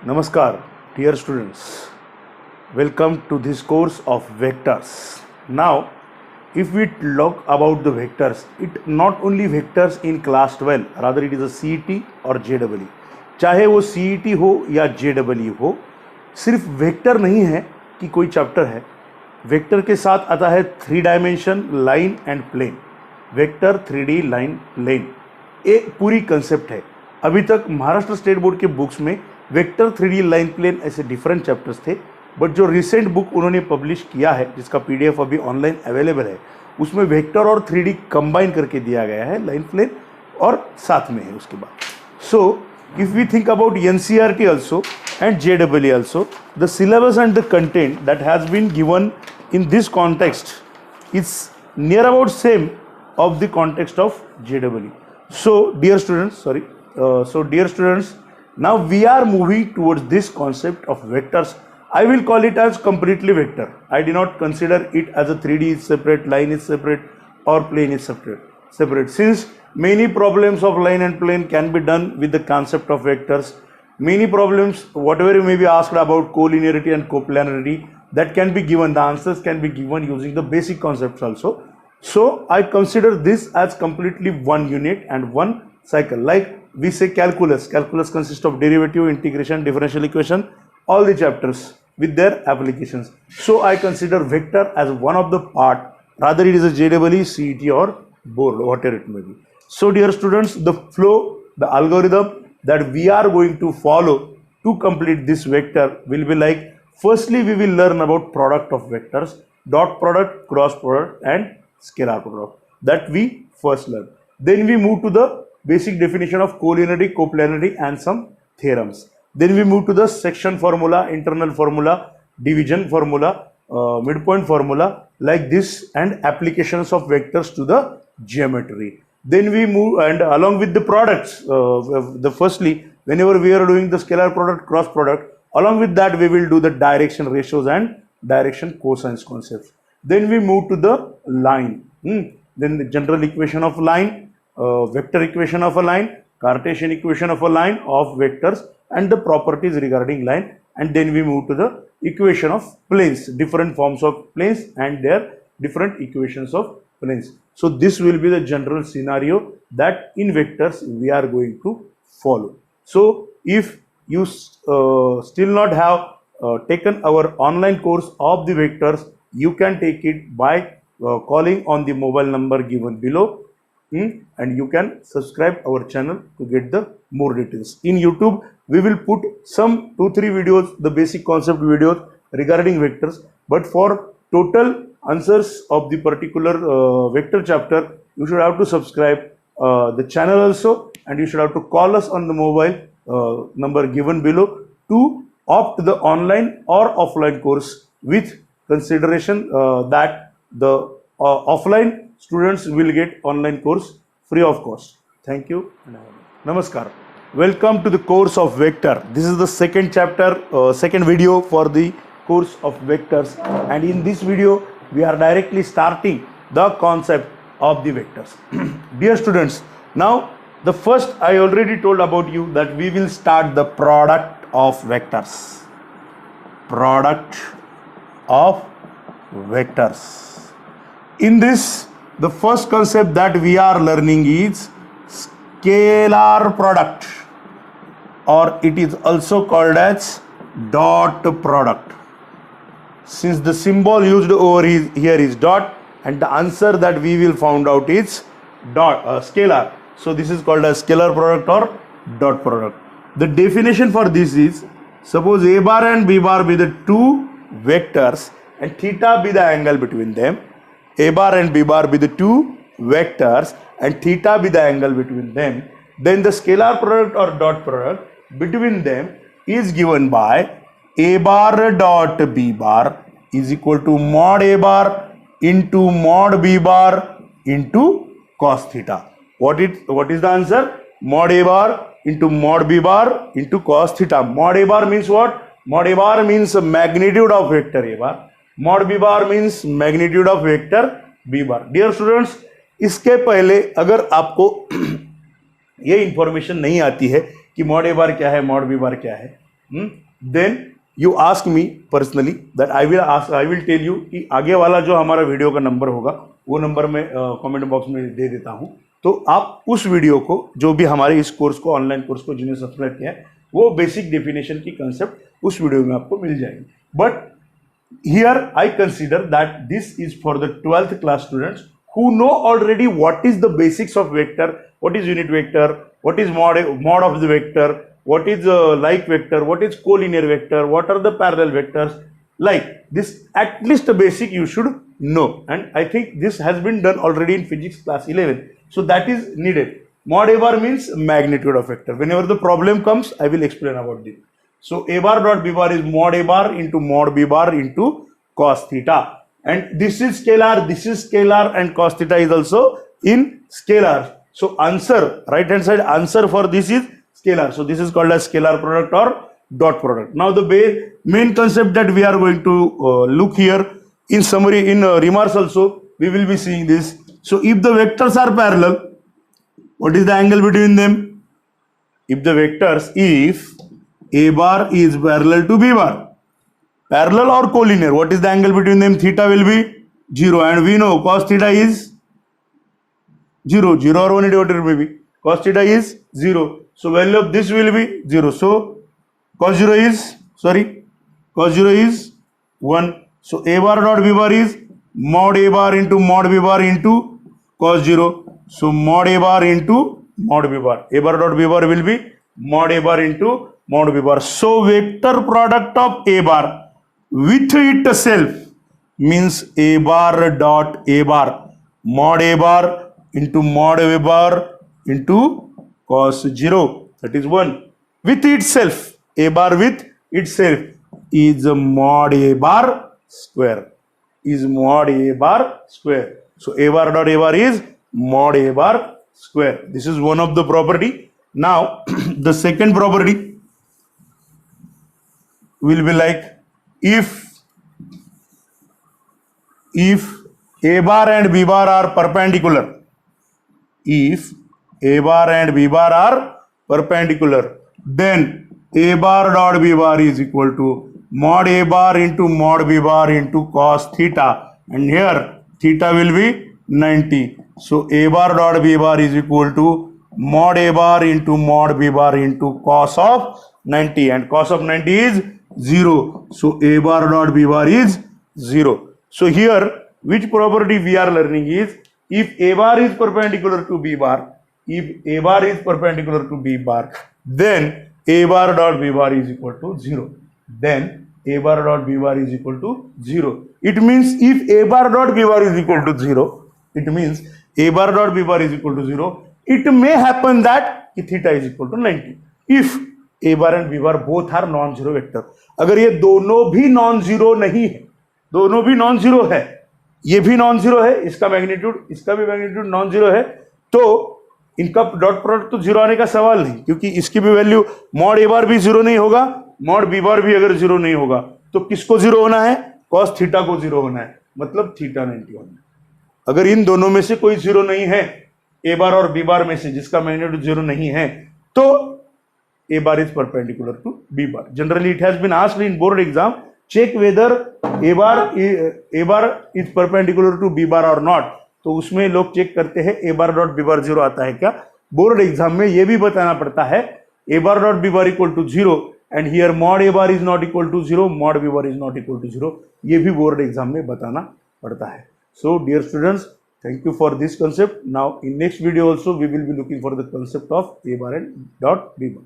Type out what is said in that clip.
Namaskar, dear students. Welcome to this course of vectors. Now, if we talk about the vectors, it not only vectors in class 12, rather it is a CET और JEE. चाहे वो CET हो या JEE हो, सिर्फ vector नहीं है कि कोई चैप्टर है. वेक्टर के साथ आता है 3 dimension, line and plane. Vector 3D line plane एक पूरी कंसेप्ट है. अभी तक महाराष्ट्र स्टेट बोर्ड के बुक्स में वेक्टर 3D लाइन प्लेन ऐसे डिफरेंट चैप्टर्स थे, बट जो रिसेंट बुक उन्होंने पब्लिश किया है जिसका PDF अभी ऑनलाइन अवेलेबल है, उसमें वेक्टर और 3D कंबाइन करके दिया गया है, लाइन प्लेन और साथ में है उसके बाद. So if we think about NCERT also and JEE also, the syllabus and the content that has been given in this context is near about same of the context of JEE. So dear students, now we are moving towards this concept of vectors. I will call it as completely vector. I do not consider it as a 3D is separate, line is separate or plane is separate. Since many problems of line and plane can be done with the concept of vectors. Many problems, whatever you may be asked about collinearity and coplanarity, that can be given, the answers can be given using the basic concepts also. So I consider this as completely one unit and one cycle. Like we say calculus consists of derivative, integration, differential equation, all the chapters with their applications. So I consider vector as one of the part, rather it is a JEE, CET or board, whatever it may be. So dear students, the flow, the algorithm that we are going to follow to complete this vector will be like, firstly we will learn about product of vectors, dot product, cross product and scalar product. That we first learn. Then we move to the basic definition of collinearity, coplanarity and some theorems. Then we move to the section formula, internal formula, division formula, midpoint formula, like this, and applications of vectors to the geometry. Then we move, and along with the products, firstly, whenever we are doing the scalar product, cross product, along with that we will do the direction ratios and direction cosines concepts. Then we move to the line. Then the general equation of line, vector equation of a line, Cartesian equation of a line of vectors, and the properties regarding line. And then we move to the equation of planes, different forms of planes and their different equations of planes. So this will be the general scenario that in vectors we are going to follow. So if you still not have taken our online course of the vectors, you can take it by calling on the mobile number given below. And you can subscribe our channel to get the more details. In YouTube, we will put some 2-3 videos, the basic concept videos regarding vectors. But for total answers of the particular vector chapter, you should have to subscribe the channel also, and you should have to call us on the mobile number given below to opt the online or offline course, with consideration that the offline students will get online course free of cost. Thank you. Namaskar. Welcome to the course of vector. This is the second chapter, second video for the course of vectors, and in this video we are directly starting the concept of the vectors. Dear students, now the first I already told about you that we will start the product of vectors. Product of vectors. In this, the first concept that we are learning is scalar product, or it is also called as dot product. Since the symbol used over here is dot, and the answer that we will find out is scalar. So this is called as scalar product or dot product. The definition for this is, suppose A bar and B bar be the two vectors and theta be the angle between them. A bar and B bar be the two vectors and theta be the angle between them. Then the scalar product or dot product between them is given by A bar dot B bar is equal to mod A bar into mod B bar into cos theta. What is the answer? Mod A bar into mod B bar into cos theta. Mod A bar means what? Mod A bar means magnitude of vector A bar. Mod B bar means magnitude of vector B bar. Dear students, इसके पहले अगर आपको ये information नहीं आती है कि mod A bar क्या है, mod B bar क्या है, then you ask me personally that I will tell you कि आगे वाला जो हमारा वीडियो का नंबर होगा वो नंबर मैं कमेंट बॉक्स में दे देता हूँ। तो आप उस वीडियो को, जो भी हमारे इस कोर्स को, ऑनलाइन कोर्स को जिन्हें सब्सक्राइब किया है, वो बेसिक डेफिनेशन की कंसेप्ट उस वीडियो में आपको मिल जाएगी। But here I consider that this is for the 12th class students who know already what is the basics of vector, what is unit vector, what is mod of the vector, what is like vector, what is collinear vector, what are the parallel vectors, like this. At least a basic you should know, and I think this has been done already in physics class 11, so that is needed. Mod a bar means magnitude of vector. Whenever the problem comes, I will explain about this. So a bar dot b bar is mod a bar into mod b bar into cos theta. And this is scalar, and cos theta is also in scalar. So answer, right hand side answer for this is scalar. So this is called as scalar product or dot product. Now the main concept that we are going to look here in summary, in remarks also we will be seeing this. So if the vectors are parallel, what is the angle between them? If the vectors, if a bar is parallel to b bar, parallel or collinear, what is the angle between them? Theta will be 0, and we know cos theta is 0 or 180, whatever it may be. Cos theta is 0, so value of this will be 0. So cos 0 is 1. So a bar dot b bar is mod a bar into mod b bar into cos 0. So mod a bar into mod b bar. A bar dot b bar will be mod a bar into mod b bar. So vector product of a bar with itself means a bar dot a bar mod a bar into mod a bar into cos 0, that is 1. With itself, a bar with itself is mod a bar square, is mod a bar square. So a bar dot a bar is mod a bar square. This is one of the property. Now the second property will be like, if a bar and b bar are perpendicular, if a bar and b bar are perpendicular, then a bar dot b bar is equal to mod a bar into mod b bar into cos theta, and here theta will be 90. So a bar dot b bar is equal to mod a bar into mod b bar into cos of 90, and cos of 90 is 0. So a bar dot b bar is 0. So here which property we are learning is, if a bar is perpendicular to b bar, if a bar is perpendicular to b bar, then a bar dot b bar is equal to 0. Then a bar dot b bar is equal to 0. It means if a bar dot b bar is equal to 0, it means a bar dot b bar is equal to 0. It may happen that theta is equal to 90 if a bar and b bar both are non zero vector. अगर ये दोनों भी non zero नहीं है, दोनों भी non zero है, ये भी नॉन जीरो है, इसका मैग्नीट्यूड, इसका भी मैग्नीट्यूड नॉन जीरो है, तो इनका डॉट प्रोडक्ट तो जीरो आने का सवाल नहीं, क्योंकि इसकी भी वैल्यू मॉड ए बार भी जीरो नहीं होगा, मॉड बी बार भी अगर जीरो नहीं होगा, तो किसको जीरो होना है? कॉस थीटा को जीरो होना है, मतलब थीटा 90 होना है. अगर इन दोनों में से कोई जीरो नहीं है, ए बार और बी बार में से जिसका मैग्नीट्यूड जीरो नहीं है, तो a bar is perpendicular to b bar. Generally it has been asked in board exam, check whether a bar is perpendicular to b bar or not. तो उसमें लोग चेक करते हैं a bar dot b bar 0 आता है क्या. Board exam में ये भी बताना पड़ता है a bar dot b bar equal to 0, and here mod a bar is not equal to 0, mod b bar is not equal to 0. ये भी बोर्ड एग्जाम में बताना पड़ता है. So dear students, thank you for this concept. Now in next video also we will be looking for the concept of a bar and dot b bar.